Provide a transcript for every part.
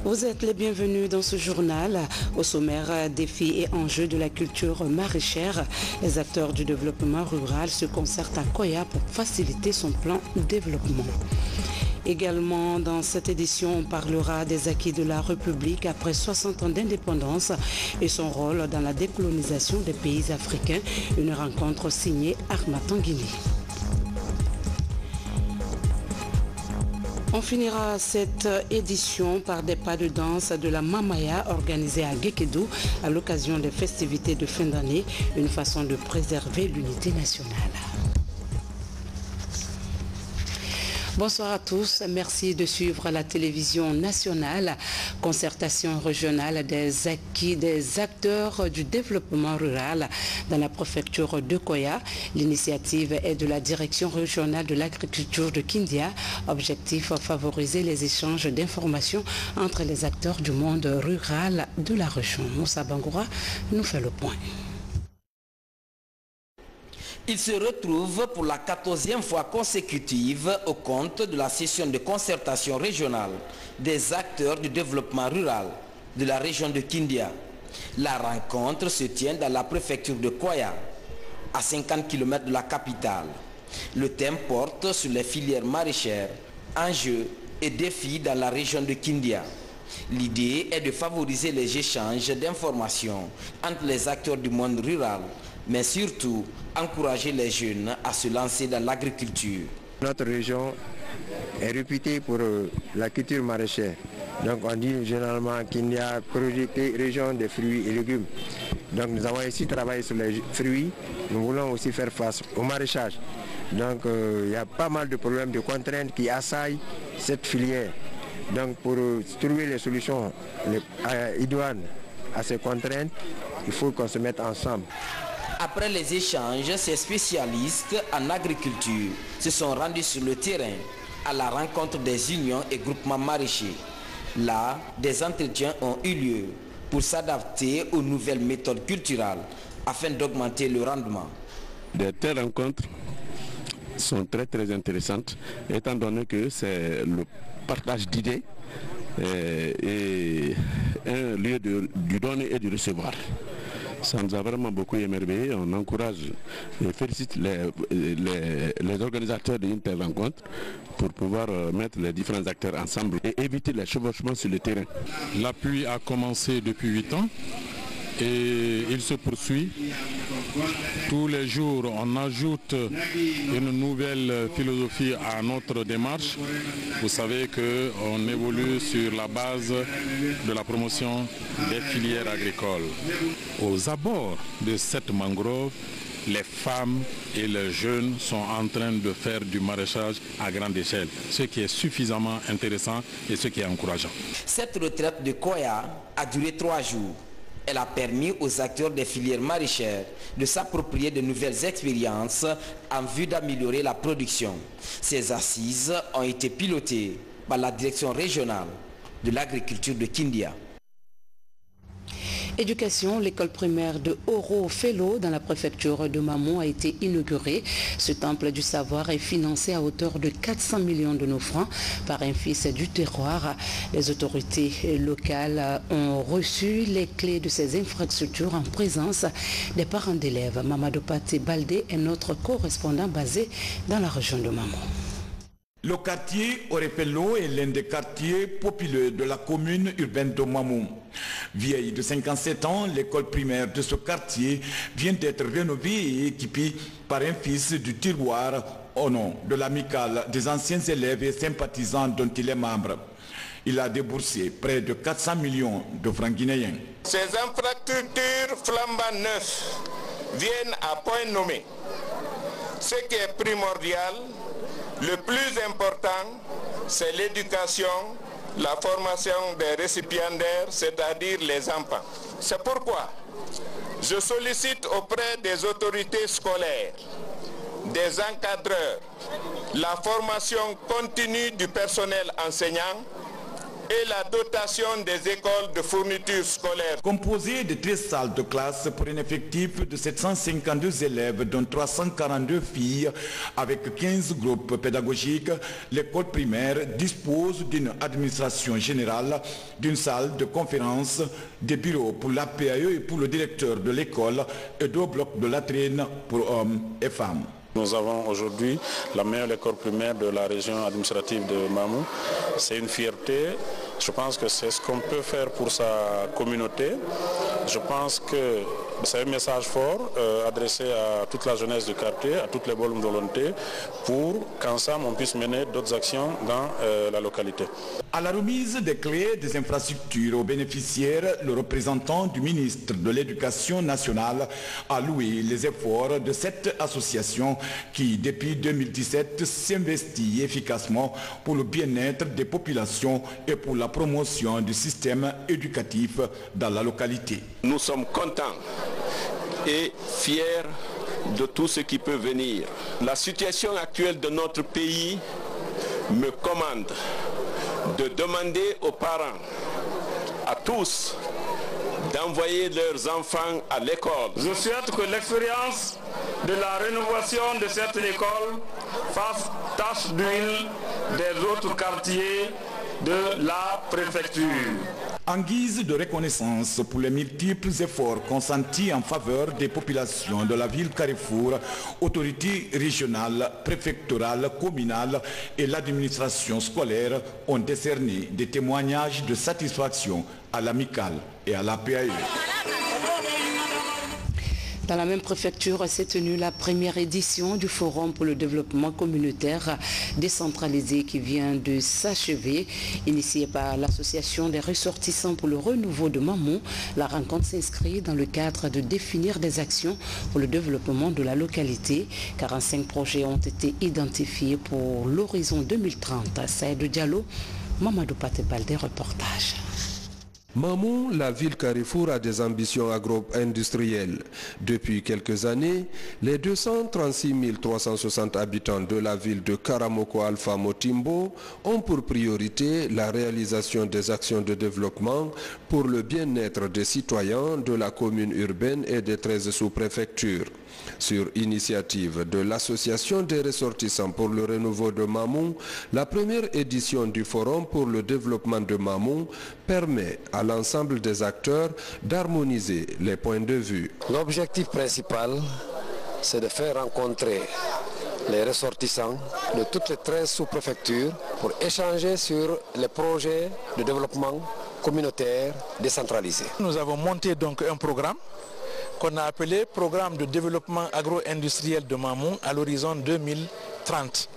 Vous êtes les bienvenus dans ce journal. Au sommaire, défis et enjeux de la culture maraîchère. Les acteurs du développement rural se concertent à Koya pour faciliter son plan de développement. Également, dans cette édition, on parlera des acquis de la République après 60 ans d'indépendance et son rôle dans la décolonisation des pays africains. Une rencontre signée Arma Tanguini. On finira cette édition par des pas de danse de la Mamaya organisée à Gekedou à l'occasion des festivités de fin d'année, une façon de préserver l'unité nationale. Bonsoir à tous, merci de suivre la télévision nationale. Concertation régionale des acquis des acteurs du développement rural dans la préfecture de Koya. L'initiative est de la direction régionale de l'agriculture de Kindia. Objectif, favoriser les échanges d'informations entre les acteurs du monde rural de la région. Moussa Bangoura nous fait le point. Il se retrouve pour la 14e fois consécutive au compte de la session de concertation régionale des acteurs du développement rural de la région de Kindia. La rencontre se tient dans la préfecture de Koya, à 50 km de la capitale. Le thème porte sur les filières maraîchères, enjeux et défis dans la région de Kindia. L'idée est de favoriser les échanges d'informations entre les acteurs du monde rural, mais surtout encourager les jeunes à se lancer dans l'agriculture. Notre région est réputée pour la culture maraîchère. Donc on dit généralement qu'il y a région des fruits et légumes. Donc nous avons ici travaillé sur les fruits. Nous voulons aussi faire face au maraîchage. Donc il y a pas mal de problèmes, de contraintes qui assaillent cette filière. Donc pour trouver les solutions idoines à ces contraintes, il faut qu'on se mette ensemble. Après les échanges, ces spécialistes en agriculture se sont rendus sur le terrain à la rencontre des unions et groupements maraîchers. Là, des entretiens ont eu lieu pour s'adapter aux nouvelles méthodes culturelles afin d'augmenter le rendement. De telles rencontres sont très intéressantes étant donné que c'est le partage d'idées et un lieu du donner et du recevoir. Ça nous a vraiment beaucoup émerveillé. On encourage et félicite les organisateurs d'une telle rencontre pour pouvoir mettre les différents acteurs ensemble et éviter les chevauchements sur le terrain. L'appui a commencé depuis 8 ans et il se poursuit. Tous les jours, on ajoute une nouvelle philosophie à notre démarche. Vous savez qu'on évolue sur la base de la promotion des filières agricoles. Aux abords de cette mangrove, les femmes et les jeunes sont en train de faire du maraîchage à grande échelle, ce qui est suffisamment intéressant et ce qui est encourageant. Cette retraite de Koya a duré 3 jours. Elle a permis aux acteurs des filières maraîchères de s'approprier de nouvelles expériences en vue d'améliorer la production. Ces assises ont été pilotées par la direction régionale de l'agriculture de Kindia. Éducation, l'école primaire de Oro-Felo dans la préfecture de Mamon a été inaugurée. Ce temple du savoir est financé à hauteur de 400 millions de nos francs par un fils du terroir. Les autorités locales ont reçu les clés de ces infrastructures en présence des parents d'élèves. Mamadou Paté Baldé est notre correspondant basé dans la région de Mamon. Le quartier Orefelo est l'un des quartiers populeux de la commune urbaine de Mamou. Vieille de 57 ans, l'école primaire de ce quartier vient d'être rénovée et équipée par un fils du tiroir au nom de l'amicale des anciens élèves et sympathisants dont il est membre. Il a déboursé près de 400 millions de francs guinéens. Ces infrastructures flambant neuves viennent à point nommé. Ce qui est primordial, le plus important, c'est l'éducation, la formation des récipiendaires, c'est-à-dire les enfants. C'est pourquoi je sollicite auprès des autorités scolaires, des encadreurs, la formation continue du personnel enseignant et la dotation des écoles de fournitures scolaires. Composé de 13 salles de classe pour un effectif de 752 élèves, dont 342 filles, avec 15 groupes pédagogiques, l'école primaire dispose d'une administration générale, d'une salle de conférence, des bureaux pour l'APAE et pour le directeur de l'école et 2 blocs de latrines pour hommes et femmes. Nous avons aujourd'hui la meilleure école primaire de la région administrative de Mamou. C'est une fierté. Je pense que c'est ce qu'on peut faire pour sa communauté. Je pense que c'est un message fort adressé à toute la jeunesse du quartier, à toutes les bonnes volontés, pour qu'ensemble on puisse mener d'autres actions dans la localité. À la remise des clés des infrastructures aux bénéficiaires, le représentant du ministre de l'Éducation nationale a loué les efforts de cette association qui, depuis 2017, s'investit efficacement pour le bien-être des populations et pour la promotion du système éducatif dans la localité. Nous sommes contents et fiers de tout ce qui peut venir. La situation actuelle de notre pays me commande de demander aux parents, à tous, d'envoyer leurs enfants à l'école. Je souhaite que l'expérience de la rénovation de cette école fasse tache d'huile des autres quartiers de la préfecture. En guise de reconnaissance pour les multiples efforts consentis en faveur des populations de la ville Carrefour, autorités régionales, préfectorales, communales et l'administration scolaire ont décerné des témoignages de satisfaction à l'amicale et à l'APAE. Dans la même préfecture s'est tenue la première édition du Forum pour le développement communautaire décentralisé qui vient de s'achever. Initiée par l'association des ressortissants pour le renouveau de Mamou, la rencontre s'inscrit dans le cadre de définir des actions pour le développement de la localité. 45 projets ont été identifiés pour l'horizon 2030. Saïdou Diallo, Mamadou Patebalde, reportage. Mamou, la ville Carrefour, a des ambitions agro-industrielles. Depuis quelques années, les 236 360 habitants de la ville de Karamoko Alpha Motimbo ont pour priorité la réalisation des actions de développement pour le bien-être des citoyens de la commune urbaine et des 13 sous-préfectures. Sur initiative de l'Association des ressortissants pour le renouveau de Mamou, la première édition du Forum pour le développement de Mamou permet à l'ensemble des acteurs d'harmoniser les points de vue. L'objectif principal, c'est de faire rencontrer les ressortissants de toutes les 13 sous-préfectures pour échanger sur les projets de développement communautaire décentralisé. Nous avons monté donc un programme qu'on a appelé Programme de développement agro-industriel de Mamou à l'horizon 2030.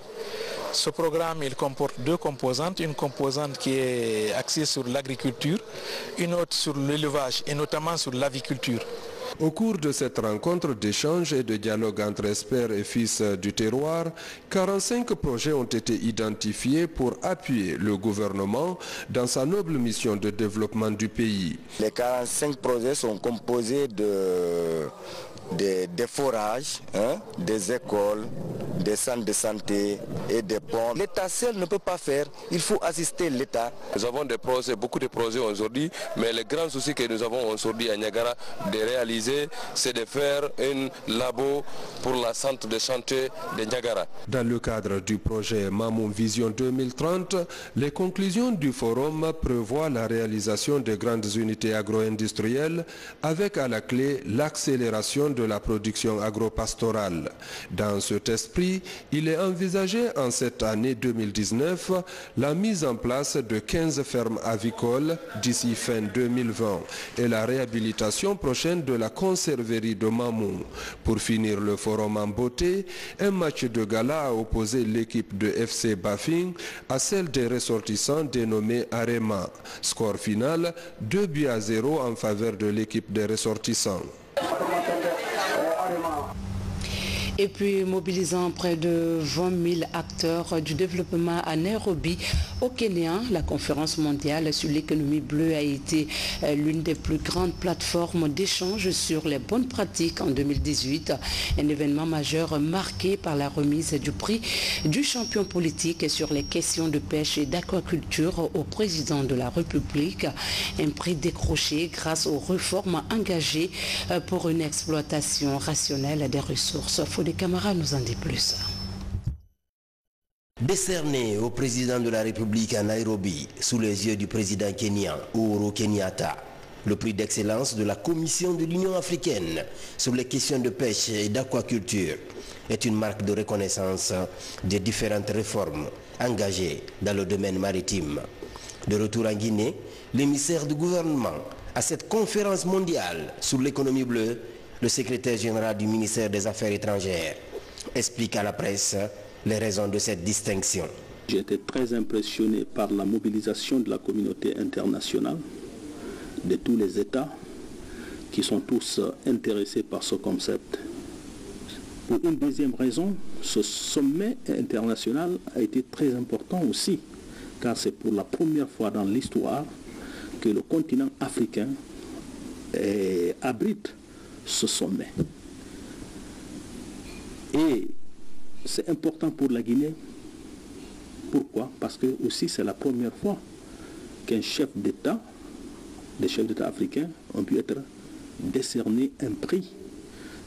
Ce programme, il comporte 2 composantes. Une composante qui est axée sur l'agriculture, une autre sur l'élevage et notamment sur l'aviculture. Au cours de cette rencontre d'échange et de dialogue entre experts et fils du terroir, 45 projets ont été identifiés pour appuyer le gouvernement dans sa noble mission de développement du pays. Les 45 projets sont composés des forages, des écoles, des centres de santé et des ponts. L'État seul ne peut pas faire, il faut assister l'État. Nous avons des projets, beaucoup de projets aujourd'hui, mais le grand souci que nous avons aujourd'hui à Niagara de réaliser, c'est de faire un labo pour la centre de santé de Niagara. Dans le cadre du projet Mamou Vision 2030, les conclusions du forum prévoient la réalisation de grandes unités agro-industrielles avec à la clé l'accélération de la production agro-pastorale. Dans cet esprit, il est envisagé en cette année 2019 la mise en place de 15 fermes avicoles d'ici fin 2020 et la réhabilitation prochaine de la conserverie de Mamou. Pour finir le forum en beauté, un match de gala a opposé l'équipe de FC Bafing à celle des ressortissants dénommée Arema. Score final 2-0 en faveur de l'équipe des ressortissants. Et puis mobilisant près de 20 000 acteurs du développement à Nairobi, au Kenya, la conférence mondiale sur l'économie bleue a été l'une des plus grandes plateformes d'échange sur les bonnes pratiques en 2018. Un événement majeur marqué par la remise du prix du champion politique sur les questions de pêche et d'aquaculture au président de la République. Un prix décroché grâce aux réformes engagées pour une exploitation rationnelle des ressources. Fodé Camara nous en dit plus. Décerné au président de la République à Nairobi, sous les yeux du président kenyan Uhuru Kenyatta, le prix d'excellence de la Commission de l'Union africaine sur les questions de pêche et d'aquaculture est une marque de reconnaissance des différentes réformes engagées dans le domaine maritime. De retour en Guinée, l'émissaire du gouvernement à cette conférence mondiale sur l'économie bleue, le secrétaire général du ministère des Affaires étrangères, explique à la presse les raisons de cette distinction. J'ai été très impressionné par la mobilisation de la communauté internationale, de tous les États qui sont tous intéressés par ce concept. Pour une deuxième raison, ce sommet international a été très important aussi, car c'est pour la première fois dans l'histoire que le continent africain abrite ce sommet. Et c'est important pour la Guinée. Pourquoi? Parce que aussi c'est la première fois qu'un chef d'État, des chefs d'État africains ont pu être décernés un prix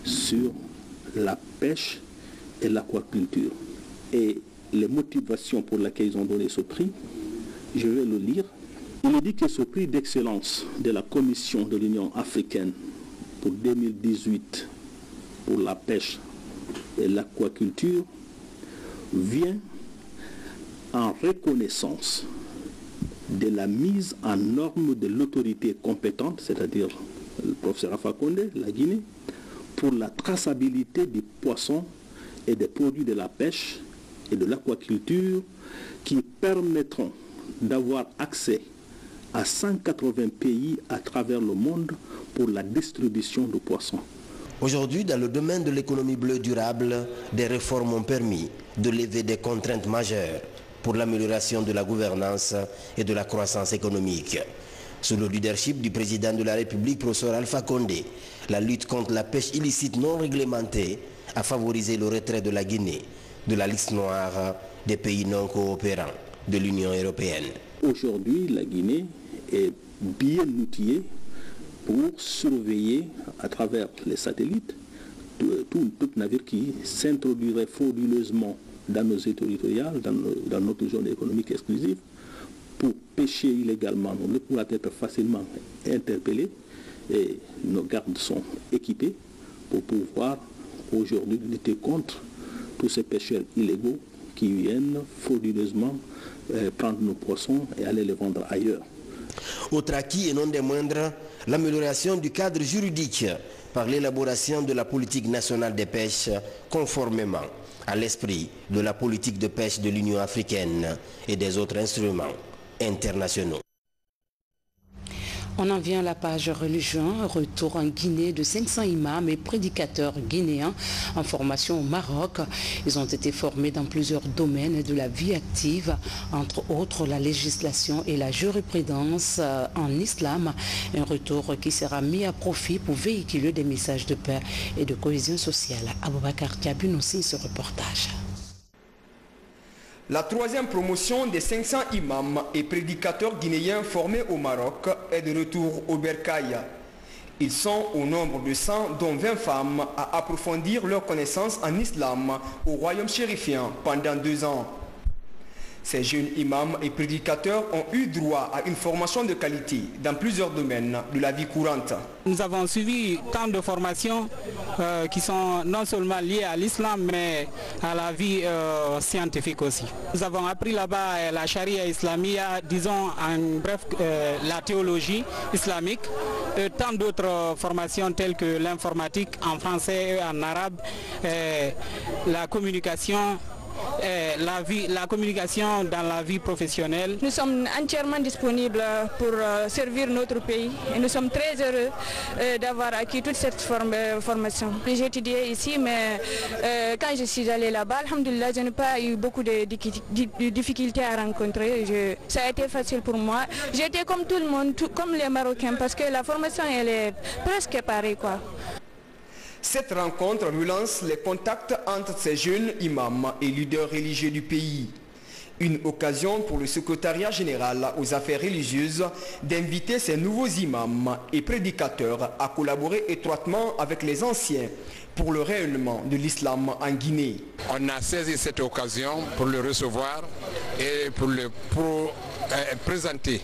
sur la pêche et l'aquaculture. Et les motivations pour lesquelles ils ont donné ce prix, je vais le lire. Il dit que ce prix d'excellence de la Commission de l'Union africaine pour 2018 pour la pêche et l'aquaculture vient en reconnaissance de la mise en norme de l'autorité compétente, c'est-à-dire le professeur Alpha Condé, la Guinée, pour la traçabilité du poisson et des produits de la pêche et de l'aquaculture qui permettront d'avoir accès à 180 pays à travers le monde pour la distribution de poissons. Aujourd'hui, dans le domaine de l'économie bleue durable, des réformes ont permis de lever des contraintes majeures pour l'amélioration de la gouvernance et de la croissance économique. Sous le leadership du président de la République, professeur Alpha Condé, la lutte contre la pêche illicite non réglementée a favorisé le retrait de la Guinée de la liste noire des pays non coopérants de l'Union européenne. Aujourd'hui, la Guinée est bien outillée pour surveiller à travers les satellites tout navire qui s'introduirait frauduleusement dans nos eaux territoriales, dans notre zone économique exclusive, pour pêcher illégalement. On pourra être facilement interpellé et nos gardes sont équipés pour pouvoir aujourd'hui lutter contre tous ces pêcheurs illégaux qui viennent frauduleusement prendre nos poissons et aller les vendre ailleurs. Autre acquis et non des moindres, l'amélioration du cadre juridique par l'élaboration de la politique nationale des pêches conformément à l'esprit de la politique de pêche de l'Union africaine et des autres instruments internationaux. On en vient à la page religion, retour en Guinée de 500 imams et prédicateurs guinéens en formation au Maroc. Ils ont été formés dans plusieurs domaines de la vie active, entre autres la législation et la jurisprudence en islam. Un retour qui sera mis à profit pour véhiculer des messages de paix et de cohésion sociale. Aboubakar Diaby nous signe ce reportage. La troisième promotion des 500 imams et prédicateurs guinéens formés au Maroc est de retour au Bercail. Ils sont au nombre de 100, dont 20 femmes, à approfondir leurs connaissances en islam au royaume chérifien pendant 2 ans. Ces jeunes imams et prédicateurs ont eu droit à une formation de qualité dans plusieurs domaines de la vie courante. Nous avons suivi tant de formations qui sont non seulement liées à l'islam, mais à la vie scientifique aussi. Nous avons appris là-bas la charia islamia, disons en bref la théologie islamique, tant d'autres formations telles que l'informatique en français et en arabe, la communication la communication dans la vie professionnelle. Nous sommes entièrement disponibles pour servir notre pays et nous sommes très heureux d'avoir acquis toute cette formation. J'ai étudié ici, mais quand je suis allée là-bas, alhamdoulilah, je n'ai pas eu beaucoup de difficultés à rencontrer. Ça a été facile pour moi. J'étais comme tout le monde, comme les Marocains, parce que la formation elle est presque pareille, quoi. Cette rencontre relance les contacts entre ces jeunes imams et leaders religieux du pays. Une occasion pour le secrétariat général aux affaires religieuses d'inviter ces nouveaux imams et prédicateurs à collaborer étroitement avec les anciens pour le rayonnement de l'islam en Guinée. On a saisi cette occasion pour le recevoir et pour présenter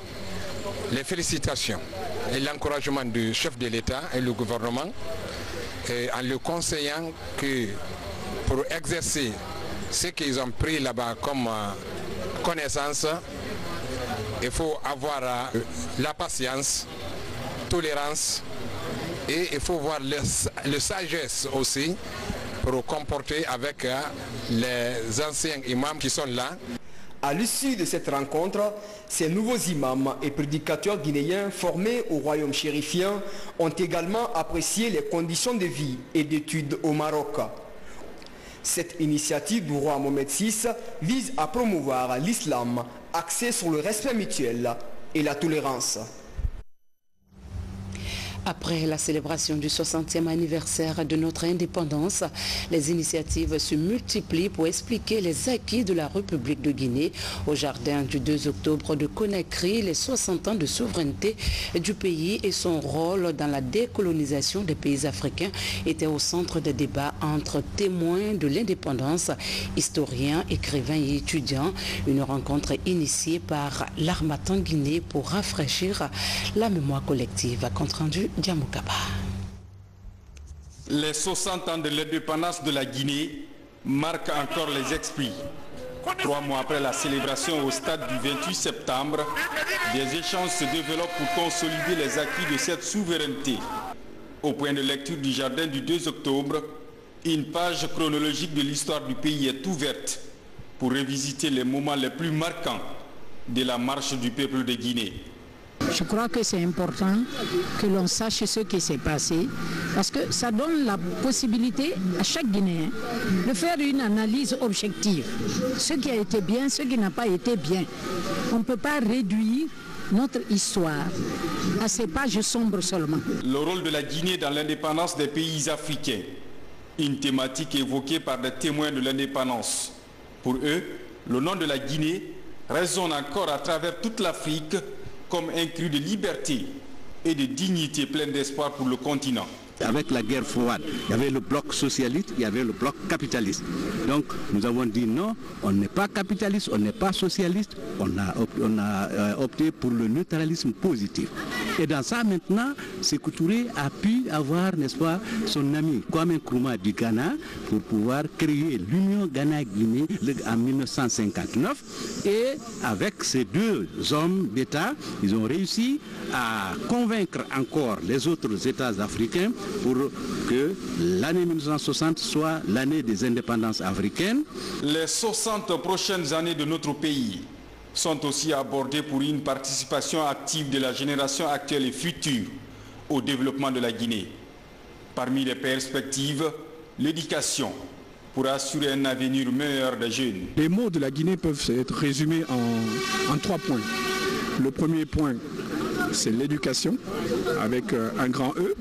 les félicitations et l'encouragement du chef de l'État et le gouvernement, en le conseillant que pour exercer ce qu'ils ont pris là-bas comme connaissance, il faut avoir la patience, tolérance, et il faut voir la sagesse aussi pour comporter avec les anciens imams qui sont là. À l'issue de cette rencontre, ces nouveaux imams et prédicateurs guinéens formés au royaume chérifien ont également apprécié les conditions de vie et d'études au Maroc. Cette initiative du roi Mohamed VI vise à promouvoir l'islam axé sur le respect mutuel et la tolérance. Après la célébration du 60e anniversaire de notre indépendance, les initiatives se multiplient pour expliquer les acquis de la République de Guinée. Au jardin du 2 octobre de Conakry, les 60 ans de souveraineté du pays et son rôle dans la décolonisation des pays africains étaient au centre des débats entre témoins de l'indépendance, historiens, écrivains et étudiants. Une rencontre initiée par l'Harmattan Guinée pour rafraîchir la mémoire collective. Compte rendu Djamoukaba. Les 60 ans de l'indépendance de la Guinée marquent encore les esprits. 3 mois après la célébration au stade du 28 septembre, des échanges se développent pour consolider les acquis de cette souveraineté. Au point de lecture du jardin du 2 octobre, une page chronologique de l'histoire du pays est ouverte pour revisiter les moments les plus marquants de la marche du peuple de Guinée. Je crois que c'est important que l'on sache ce qui s'est passé parce que ça donne la possibilité à chaque Guinéen de faire une analyse objective. Ce qui a été bien, ce qui n'a pas été bien. On ne peut pas réduire notre histoire à ces pages sombres seulement. Le rôle de la Guinée dans l'indépendance des pays africains, une thématique évoquée par des témoins de l'indépendance. Pour eux, le nom de la Guinée résonne encore à travers toute l'Afrique comme un cri de liberté et de dignité plein d'espoir pour le continent. Avec la guerre froide, il y avait le bloc socialiste, il y avait le bloc capitaliste. Donc nous avons dit non, on n'est pas capitaliste, on n'est pas socialiste, on a opté pour le neutralisme positif. Et dans ça maintenant, Sékou Touré a pu avoir, n'est-ce pas, son ami Kwame Nkrumah du Ghana pour pouvoir créer l'Union Ghana-Guinée en 1959. Et avec ces 2 hommes d'État, ils ont réussi à convaincre encore les autres États africains pour que l'année 1960 soit l'année des indépendances africaines. Les 60 prochaines années de notre pays sont aussi abordées pour une participation active de la génération actuelle et future au développement de la Guinée. Parmi les perspectives, l'éducation pour assurer un avenir meilleur des jeunes. Les mots de la Guinée peuvent être résumés en 3 points. Le premier point, c'est l'éducation avec un grand E.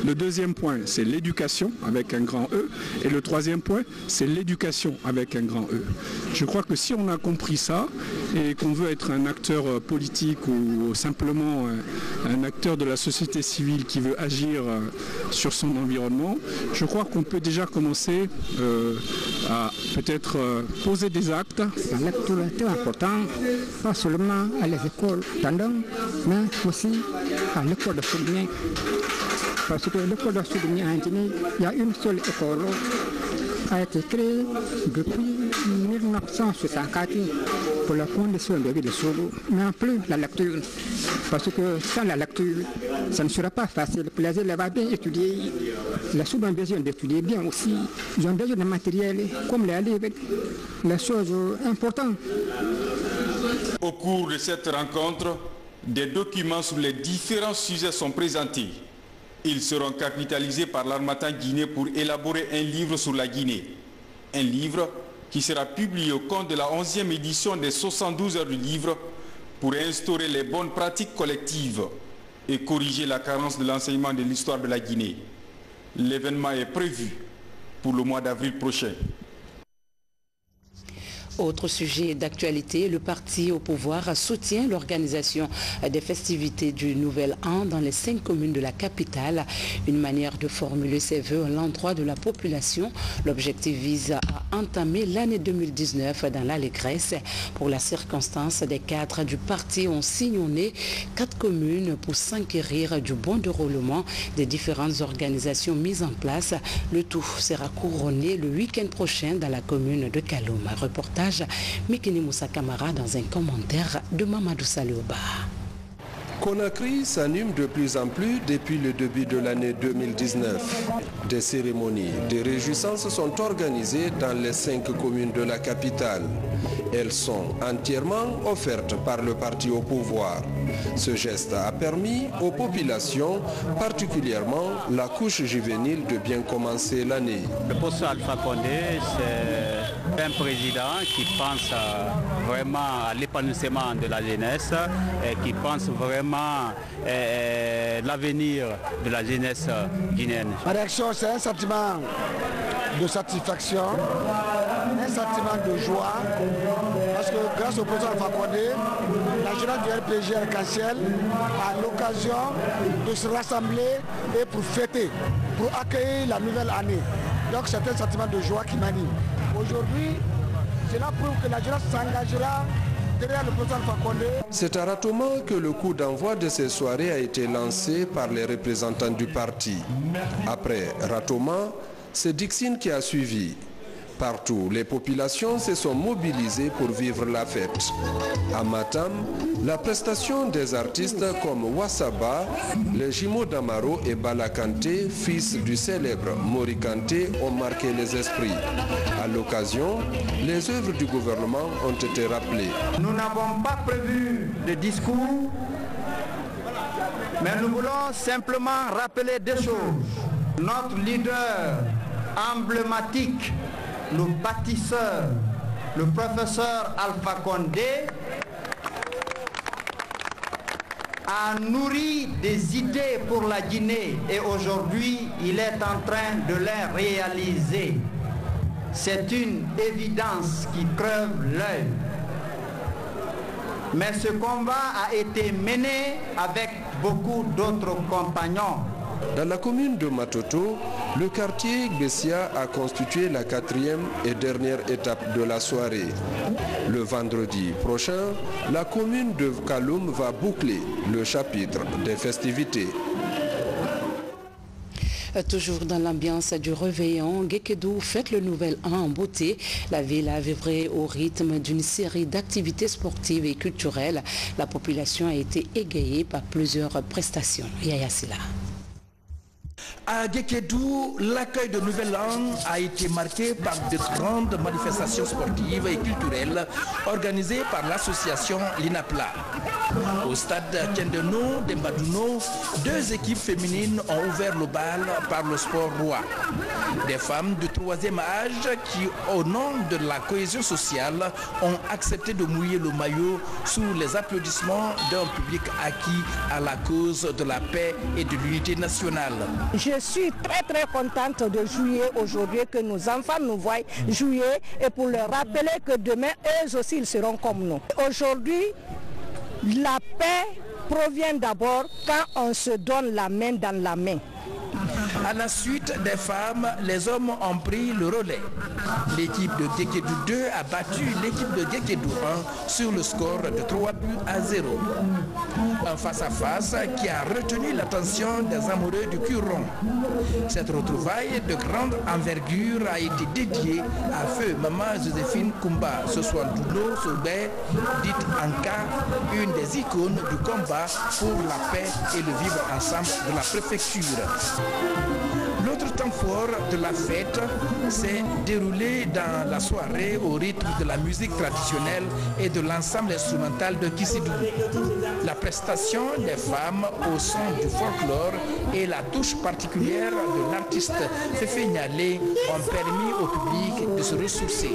Le deuxième point, c'est l'éducation avec un grand E. Et le troisième point, c'est l'éducation avec un grand E. Je crois que si on a compris ça et qu'on veut être un acteur politique ou simplement un acteur de la société civile qui veut agir sur son environnement, je crois qu'on peut déjà commencer à peut-être poser des actes. La lecture est très importante, pas seulement à les écoles tendance, mais aussi à l'école de Soudigné. Parce que l'école de Soudigné en Guinée, il y a une seule école a été créé depuis 1964 pour la fondation de la ville de Sogo. Mais en plus, la lecture, parce que sans la lecture, ça ne sera pas facile. Pour les élèves à bien étudier, ils ont souvent besoin d'étudier bien aussi. Ils ont besoin de matériel comme les livres, les choses importantes. Au cours de cette rencontre, des documents sur les différents sujets sont présentés. Ils seront capitalisés par l'Harmattan Guinée pour élaborer un livre sur la Guinée. Un livre qui sera publié au compte de la 11e édition des 72 heures du livre pour instaurer les bonnes pratiques collectives et corriger la carence de l'enseignement de l'histoire de la Guinée. L'événement est prévu pour le mois d'avril prochain. Autre sujet d'actualité, le parti au pouvoir soutient l'organisation des festivités du Nouvel An dans les 5 communes de la capitale. Une manière de formuler ses vœux à l'endroit de la population. L'objectif vise à entamer l'année 2019 dans l'allégresse. Pour la circonstance, des cadres du parti ont sillonné 4 communes pour s'enquérir du bon déroulement des différentes organisations mises en place. Le tout sera couronné le week-end prochain dans la commune de Kaloum. Reportage Mikini Moussa Kamara dans un commentaire de Mamadou Salioba. Conakry s'anime de plus en plus depuis le début de l'année 2019. Des cérémonies de réjouissance sont organisées dans les 5 communes de la capitale. Elles sont entièrement offertes par le parti au pouvoir. Ce geste a permis aux populations, particulièrement la couche juvénile, de bien commencer l'année. Le poste Alpha Condé, c'est un président qui pense vraiment à l'épanouissement de la jeunesse et qui pense vraiment l'avenir de la jeunesse guinéenne. Ma réaction, c'est un sentiment de satisfaction, un sentiment de joie, parce que grâce au président Alpha Condé, la jeunesse du RPG Arc-en-Ciel a l'occasion de se rassembler et pour fêter, pour accueillir la nouvelle année. Donc c'est un sentiment de joie qui m'anime. Aujourd'hui, cela prouve que la jeunesse s'engagera derrière le président Alpha Condé. C'est à Ratoma que le coup d'envoi de ces soirées a été lancé par les représentants du parti. Après Ratoma, c'est Dixine qui a suivi. Partout, les populations se sont mobilisées pour vivre la fête. À Matam, la prestation des artistes comme Wassaba, les jumeaux d'Amaro et Balakante, fils du célèbre Mori Kanté, ont marqué les esprits. À l'occasion, les œuvres du gouvernement ont été rappelées. Nous n'avons pas prévu de discours, mais nous voulons simplement rappeler deux choses. Notre leader emblématique, le bâtisseur, le professeur Alpha Condé, a nourri des idées pour la Guinée et aujourd'hui il est en train de les réaliser. C'est une évidence qui crève l'œil. Mais ce combat a été mené avec beaucoup d'autres compagnons. Dans la commune de Matoto, le quartier Gbessia a constitué la 4e et dernière étape de la soirée. Le vendredi prochain, la commune de Kaloum va boucler le chapitre des festivités. Toujours dans l'ambiance du réveillon, Guékédou fête le nouvel an en beauté. La ville a vibré au rythme d'une série d'activités sportives et culturelles. La population a été égayée par plusieurs prestations. Yaya Silla. À Guékédou, l'accueil de Nouvel An a été marqué par de grandes manifestations sportives et culturelles organisées par l'association l'INAPLA. Au stade Tiendeno d'Embadouno, 2 équipes féminines ont ouvert le bal par le sport roi. Des femmes du 3e âge qui, au nom de la cohésion sociale, ont accepté de mouiller le maillot sous les applaudissements d'un public acquis à la cause de la paix et de l'unité nationale. Je suis très contente de jouer aujourd'hui, que nos enfants nous voient jouer et pour leur rappeler que demain, eux aussi, ils seront comme nous. Aujourd'hui, la paix provient d'abord quand on se donne la main dans la main. À la suite des femmes, les hommes ont pris le relais. L'équipe de Guékédou 2 a battu l'équipe de Guékédou 1 sur le score de 3-0. Un face-à-face qui a retenu l'attention des amoureux du cure-rond. Cette retrouvaille de grande envergure a été dédiée à feu Maman Joséphine Koumba Soswandoulo Sobé, dite Anka, une des icônes du combat pour la paix et le vivre ensemble de la préfecture. L'autre temps fort de la fête s'est déroulé dans la soirée au rythme de la musique traditionnelle et de l'ensemble instrumental de Kissidou. La prestation des femmes au son du folklore et la touche particulière de l'artiste Féfé Nialé ont permis au public de se ressourcer.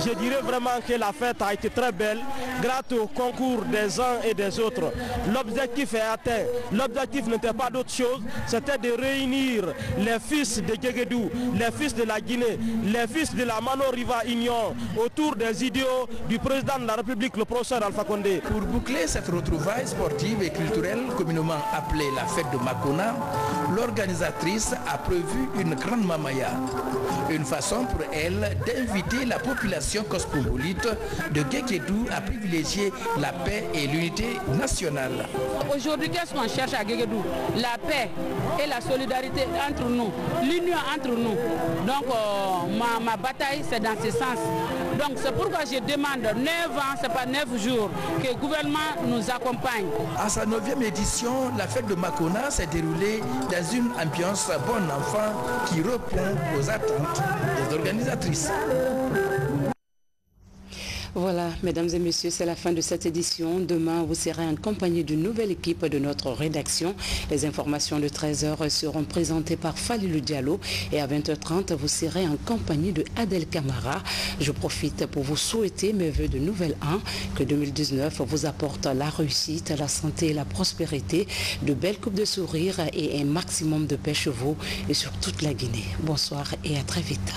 Je dirais vraiment que la fête a été très belle grâce au concours des uns et des autres. L'objectif est atteint. L'objectif n'était pas d'autre chose, c'était de réunir les fils de Guéguédou, les fils de la Guinée, les fils de la Mano Riva Union autour des idéaux du président de la République, le professeur Alpha Condé. Pour boucler cette retrouvaille sportive et culturelle communément appelée la fête de Makona, l'organisatrice a prévu une grande mamaya. Une façon pour elle d'inviter la population cosmopolite de Guéguédou à privilégier la paix et l'unité nationale. Aujourd'hui, qu'est-ce qu'on cherche à Guéguédou? La paix et la solidarité entre nous, l'union entre nous. Donc ma bataille, c'est dans ce sens. Donc c'est pourquoi je demande 9 ans, c'est pas 9 jours, que le gouvernement nous accompagne. À sa 9e édition, la fête de Makona s'est déroulée dans une ambiance bon enfant qui répond aux attentes des organisatrices. Voilà, mesdames et messieurs, c'est la fin de cette édition. Demain, vous serez en compagnie d'une nouvelle équipe de notre rédaction. Les informations de 13h seront présentées par Falilou Diallo et à 20h30, vous serez en compagnie de Adel Camara. Je profite pour vous souhaiter mes vœux de nouvel an, que 2019 vous apporte la réussite, la santé, la prospérité, de belles coupes de sourire et un maximum de paix chez vous et sur toute la Guinée. Bonsoir et à très vite.